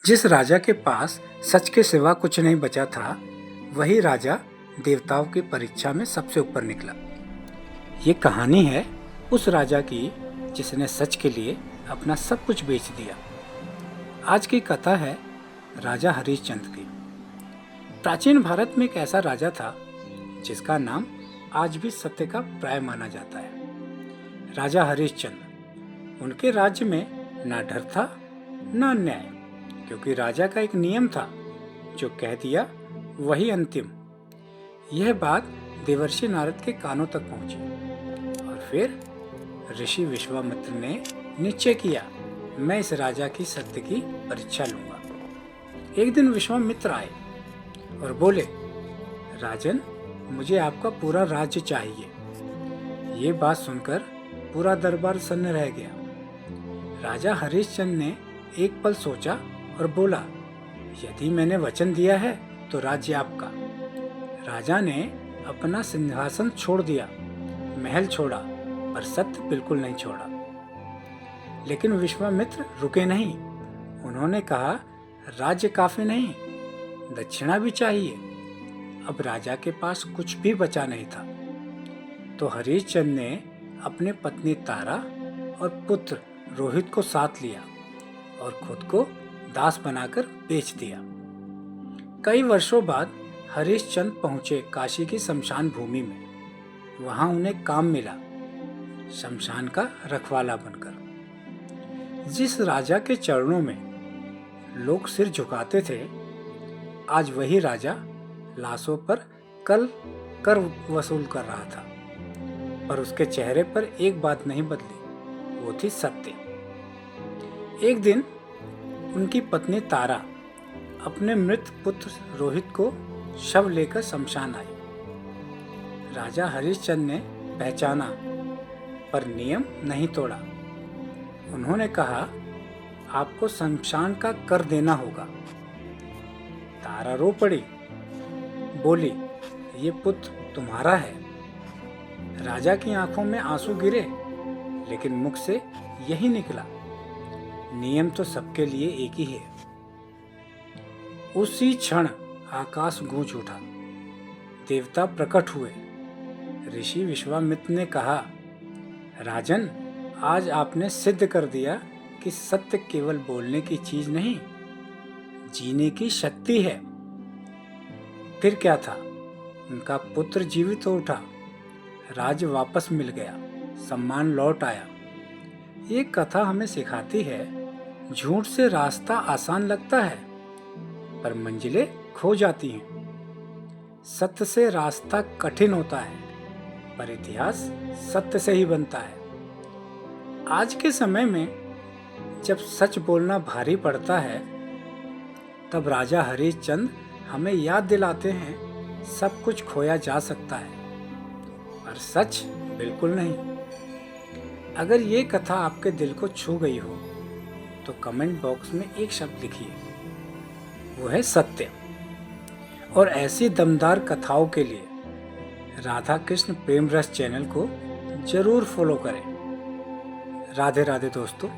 जिस राजा के पास सच के सिवा कुछ नहीं बचा था, वही राजा देवताओं की परीक्षा में सबसे ऊपर निकला। ये कहानी है उस राजा की जिसने सच के लिए अपना सब कुछ बेच दिया। आज की कथा है राजा हरिश्चंद्र की। प्राचीन भारत में एक ऐसा राजा था जिसका नाम आज भी सत्य का प्राय माना जाता है, राजा हरिश्चंद्र। उनके राज्य में ना डर था ना अन्याय, क्योंकि राजा का एक नियम था, जो कह दिया वही अंतिम। यह बात देवर्षि नारद के कानों तक पहुंची और फिर ऋषि विश्वामित्र ने निश्चय किया, मैं इस राजा की सत्य की परीक्षा लूंगा। एक दिन विश्वामित्र आए और बोले, राजन, मुझे आपका पूरा राज्य चाहिए। ये बात सुनकर पूरा दरबार सन्न रह गया। राजा हरिश्चंद्र ने एक पल सोचा और बोला, यदि मैंने वचन दिया है तो राज्य आपका। राजा ने अपना सिंहासन छोड़ दिया, महल छोड़ा, पर सत्य बिल्कुल नहीं छोड़ा। लेकिन विश्वामित्र रुके नहीं। उन्होंने कहा, राज्य काफी नहीं, दक्षिणा भी चाहिए। अब राजा के पास कुछ भी बचा नहीं था। तो हरिश्चंद्र ने अपनी पत्नी तारा और पुत्र रोहित को साथ लिया और खुद को दास बनाकर बेच दिया। कई वर्षों बाद हरिश्चंद्र पहुंचे काशी की शमशान भूमि में। वहां उन्हें काम मिला, शमशान का रखवाला बनकर। जिस राजा के चरणों में लोग सिर झुकाते थे, आज वही राजा लाशों पर कल कर वसूल कर रहा था। पर उसके चेहरे पर एक बात नहीं बदली, वो थी सत्य। एक दिन उनकी पत्नी तारा अपने मृत पुत्र रोहित को शव लेकर शमशान आई। राजा हरिश्चंद्र ने पहचाना, पर नियम नहीं तोड़ा। उन्होंने कहा, आपको शमशान का कर देना होगा। तारा रो पड़ी, बोली, ये पुत्र तुम्हारा है। राजा की आंखों में आंसू गिरे, लेकिन मुख से यही निकला, नियम तो सबके लिए एक ही है। उसी क्षण आकाश गूंज उठा, देवता प्रकट हुए। ऋषि विश्वामित्र ने कहा, राजन, आज आपने सिद्ध कर दिया कि सत्य केवल बोलने की चीज नहीं, जीने की शक्ति है। फिर क्या था, उनका पुत्र जीवित हो उठा, राज्य वापस मिल गया, सम्मान लौट आया। ये कथा हमें सिखाती है, झूठ से रास्ता आसान लगता है, पर मंजिलें खो जाती हैं। सत्य से रास्ता कठिन होता है, पर इतिहास सत्य से ही बनता है। आज के समय में जब सच बोलना भारी पड़ता है, तब राजा हरिश्चंद्र हमें याद दिलाते हैं, सब कुछ खोया जा सकता है, पर सच बिल्कुल नहीं। अगर ये कथा आपके दिल को छू गई हो, तो कमेंट बॉक्स में एक शब्द लिखिए, वो है सत्य। और ऐसी दमदार कथाओं के लिए राधा कृष्ण प्रेम रस चैनल को जरूर फॉलो करें। राधे राधे दोस्तों।